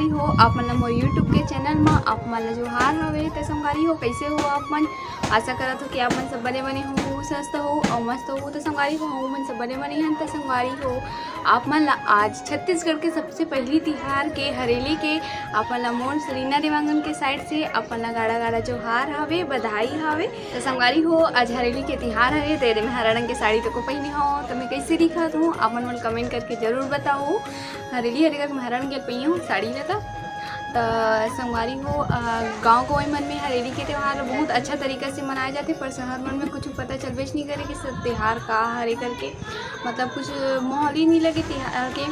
संगवारी हो आप मन मोर यूट्यूब के चैनल में आप मन जोहार हवे। तो संगवारी हो कैसे हो आप मन, आशा करत हो कि आप मन सब बने बने हो, स्वस्थ हो और मस्त हो। तो संगवारी हो हम मन सब बने बने हैं। तो संगवारी हो आप मन आज छत्तीसगढ़ के सबसे पहली तिहार के हरेली के आप मन मोर सरीना देवांगन के साइड से आप मन गाड़ा गाड़ा जोहार हवे, बधाई हवे। तो संगवारी हो आज हरेली के तिहार हवे, तेरे में हरा रंग के साड़ी तो को पहनी हो तो मैं कैसे दिखत हूँ आप मन कमेंट करके जरूर बताओ। हरेली हरेली में हरा रंग के पही हूँ साड़ी लगा। तो संगवारी हो गांव को मन में हरेली के त्यौहार बहुत अच्छा तरीका से मनाए जाते, पर शहर मन में कुछ पता चलबे नहीं करे कि सब त्यौहार का हरे करके, मतलब कुछ माहौल ही नहीं लगे त्यौहार के।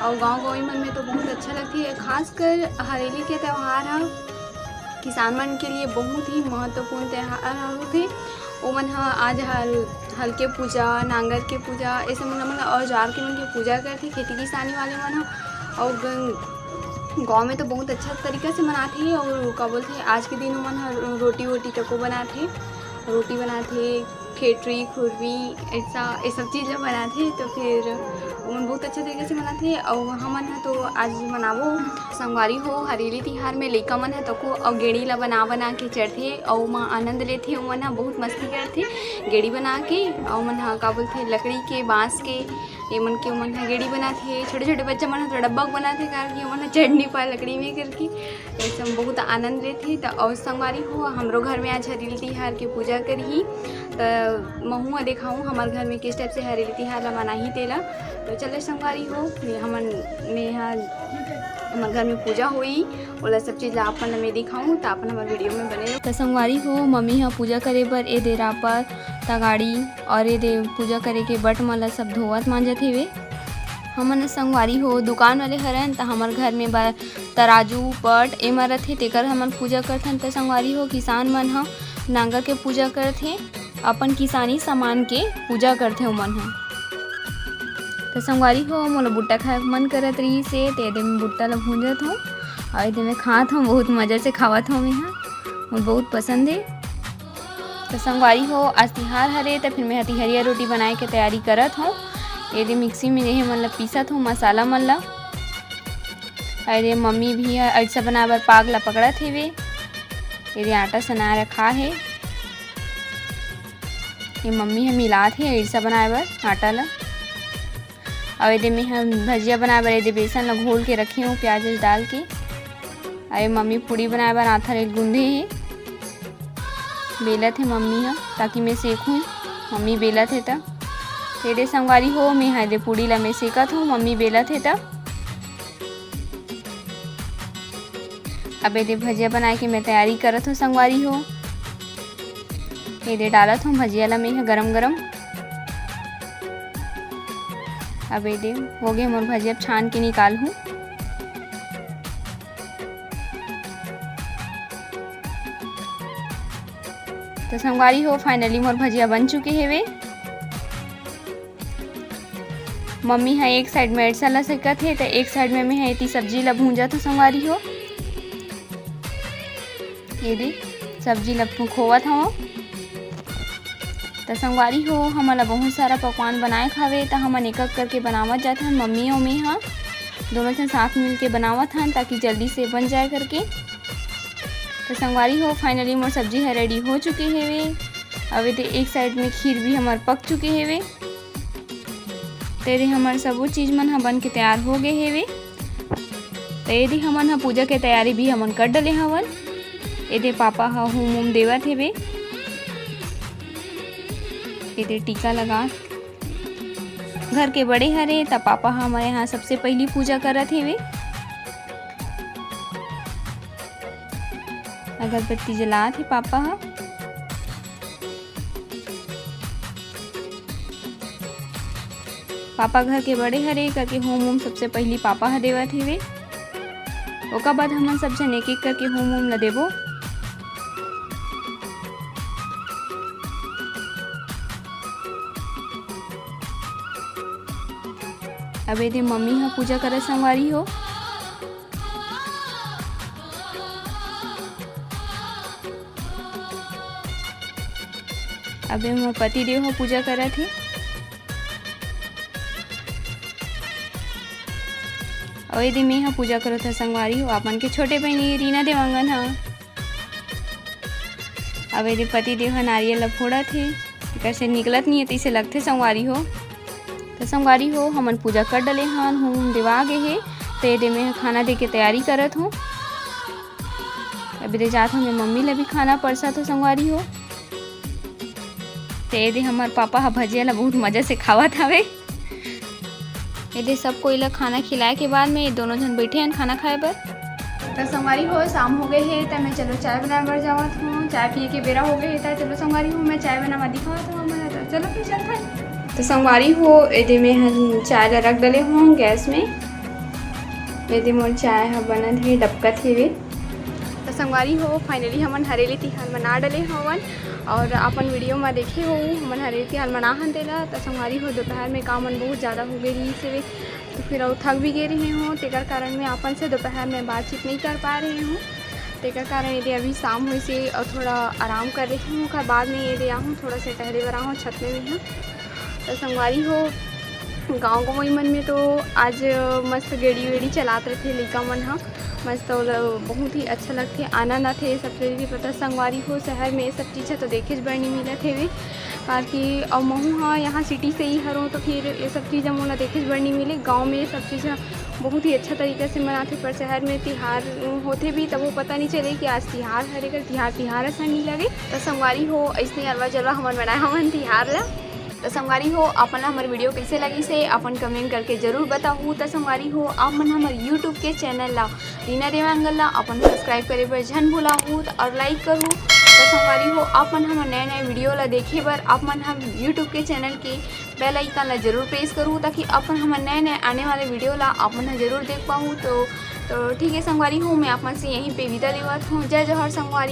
और गांव मन में तो बहुत अच्छा लगती है। खासकर हरेली के त्यौहार है किसान मन के लिए बहुत ही महत्वपूर्ण त्यौहार होते। ओमन आज हल्के पूजा, नांगर के पूजा, ऐसे मन औजार के मन के पूजा करते, खेती किसानी वाले मन। और गांव में तो बहुत अच्छा तरीका से मनाते हैं। और क्या बोलते हैं आज के दिन मन रोटी वोटी तको बनाते, रोटी बनाते, खेटरी खुरवी ऐसा ये सब चीज़ बनाते। तो फिर उन बहुत अच्छे तरीके से मनाते हैं। और हमन तो आज मनाबो संगवारी हो हरेली तिहार में लइका मन है तो को और गेड़ी ला बना के चढ़ते और माँ आनंद लेते। मन बहुत मस्ती करते गेड़ी बना के। और मन का बोलते लकड़ी के बाँस के ये मन के मन गेड़ी बनाते। छोटे छोटे बच्चा मन तो डब्बा बनाते कारण कि मन चढ़ नहीं पाए लकड़ी में करके, ऐसे बहुत आनंद लेते। तो और संगवारी हो हमरो घर में आज हरेली तिहार के पूजा करी। तो महूँ दिखाऊँ हमारे घर में किस टाइप से हरेली तिहार ला मना ही तेला। तो चले संगवारी हो हमन में हमारे घर में पूजा हुई ओला सब चीज़ ला अपन में दिखाऊँ तो अपन हमारे वीडियो में बने। तो संगवारी हो मम्मी हाँ पूजा करे बर ए दे रापर तगाड़ी और ए दे पूजा करे के बट मला सब धोवत मांजत हेवे। हमन संगवारी हो दुकान वाले हरन तो हमारे घर में तराजू पट ए मरत है तेकर हमन पूजा करथन। तो संगवारी हो किसान मन हाँ नांगर के पूजा करथे, अपन किसानी सामान के पूजा करथे ओमन हाँ। तो संगवारी हो मोला बुट्टा खाए मन करत रही से ते दे में बुट्टा ला भूंजत हूँ और दे में खात हूँ, बहुत मज़ा से खावत हूँ। यहाँ मुझे बहुत पसंद है। तो संगवारी हो आज तिहार हरे तो फिर मैं हरिया रोटी बनाए के तैयारी करत हूँ। ये मिक्सी में रहे मन ला पीसत हूँ मसाला मन ला। अरे मम्मी भी ऐसा बनाए बर पाग ला पकड़त हेवे, ये आटा सना रखा है। ये मम्मी है मिलात है ऐसा बनाए बर आटा ला। और ये में हम भजिया बनाए बर ये बेसन ला घोल के रखे हूँ प्याज डाल के। अरे मम्मी पूड़ी बनाए बर आथर एक गूंधे है बेलत है मम्मी है ताकि मैं सेकूँ। मम्मी बेलत है तब तेरे संगवारी हो मैं हाँ दे पूड़ी ला मैं सेकत हूँ, मम्मी बेलत है तब। अब ये भजिया बनाए के मैं तैयारी करत हूँ संगवारी हो। ये डालत हूँ भजिया ला मैं गरम गरम। अब ये हो गए मोर भजिया छान के निकाल हूँ। तो संगवारी हो फाइनली मोर भजिया बन चुके हेवे। मम्मी है एक साइड में ऐसा ला सेकत है तो एक साइड में मैं इतनी सब्जी ला भूंजा तो संगवारी हो ये दे सब्जी ला खोवत हूँ। तो संगवारी हो हमला बहुत सारा पकवान बनाए खावे तो हमन एक एक करके बनावत जात हन। मम्मी और मैं हाँ दोनों से साथ मिल के बनावत हन ताकि जल्दी से बन जाए करके। तो संगवारी हो फाइनली मोर सब्जी है रेडी हो चुके हेवे। अब ये एक साइड में खीर भी हमार पक चुके हेवे। तेरे हमार सबो चीज़ मन हा बन के तैयार हो गए हेवे। तो यदि हमन हा पूजा के तैयारी भी हमन कर डले हवन। यदि पापा हा होम देवत हेवे, यदि टीका लगा घर के बड़े हरे तब पापा हमारे यहाँ सबसे पहली पूजा करत हेवे। अगरबत्ती जलात है पापा हा। पापा घर के बड़े हरे करके होम सबसे पहली पापा हा देवत हेवे। ओकर बाद हमन सब जन एक एक करके होम ला देबो। अब ये मम्मी हा पूजा करे संगवारी हो। अब मोर पति देव हो पूजा करत है। और यदि मैं यहाँ पूजा करो था संगवारी हो अपन के छोटे बहनी रीना देवांगन हाँ। अब यदि पति देव ह नारियल ला फोड़ा थे कैसे निकलत नहीं है तैसे लगते संगवारी हो। तो संगवारी हो हमन पूजा कर डले हन हूँ देवा गे हे। तो यदि मैं खाना दे के तैयारी करत हूँ। अभी दे जात हूँ मैं मम्मी ला भी खाना परसत हो संगवारी हो। तो यदि हमार पापा हा भजिया ला बहुत मज़ा से खावत हवे। यदि सब कोई ला खाना खिलाए के बाद में दोनों जन बैठे हैं खाना खाए पर। तो संगवारी हो शाम हो गए है तो मैं चलो चाय बनाने बर जावत हूँ। चाय पिए के बेरा हो गए है तो चलो संगवारी हो मैं चाय बनावा दिखावत हूँ हमारा। तो चलो फिर चलता है। तो संगवारी हो यदि मैं चाय ला रख डले हूँ गैस में। यदि मोर चाय हा बनत है डबकत हेवे। तो संगवारी हो फाइनली हमन हरेली तिहार मना डले हवन और अपन वीडियो में देखे हो हमन हरेली तिहार मना हन तेला। तो संगवारी हो दोपहर में काम बहुत ज़्यादा हो गई से तो फिर और थक भी गए रहे हूँ। तेकर कारण मैं अपन से दोपहर में बातचीत नहीं कर पा रही हूँ। तेकर कारण यदि अभी शाम हुई से और थोड़ा आराम कर रही हूँ। बाद में यदि आऊँ थोड़ा सा टहले बर आऊँ छत में भी हूँ। तो संगवारी हो गाँव गंवई मन में तो आज मस्त गेड़ी वेड़ी चलाते रहे लइका मन हा मस्त बहुत ही अच्छा लगते आनंद आते ये सब चीज़ भी पता। संगवारी हो शहर में ये सब चीज़ तो देखे बर नहीं मिलत हेवे कि और महू हाँ यहाँ सिटी से ही हरों तो फिर ये सब चीज़ मोला देखे बर नहीं मिले। गांव में ये सब चीज़ बहुत ही अच्छा तरीके से मनाते पर शहर में तिहार होते भी तब वो पता नहीं चले कि आज तिहार हरे कर तिहार ऐसा नहीं लगे। तो संगवारी हो ऐसे अरवा जलवा हमन बनाए हमन तिहार ला। तो संगवारी हो अपन हमारे वीडियो कैसे लगी से अपन कमेंट करके जरूर बताऊँ। तो संगवारी हो आप मन हमारे यूट्यूब के चैनल ला रीना देवांगन ला अपन सब्सक्राइब करे बर झन भुलाहूँ और लाइक करूँ। तो संगवारी हो आप मन हमारे नए नए वीडियो ला देखे बर आप मन हम यूट्यूब के चैनल के बेल आइकन ला जरूर प्रेस करूँ ताकि अपन हमारे नए नए आने वाले वीडियो ला आप मन जरूर देख पाऊँ। तो ठीक है संगवारी हो मैं आप मन से यहीं पे विदा लेवत हूँ। जय जौहर संगवारी।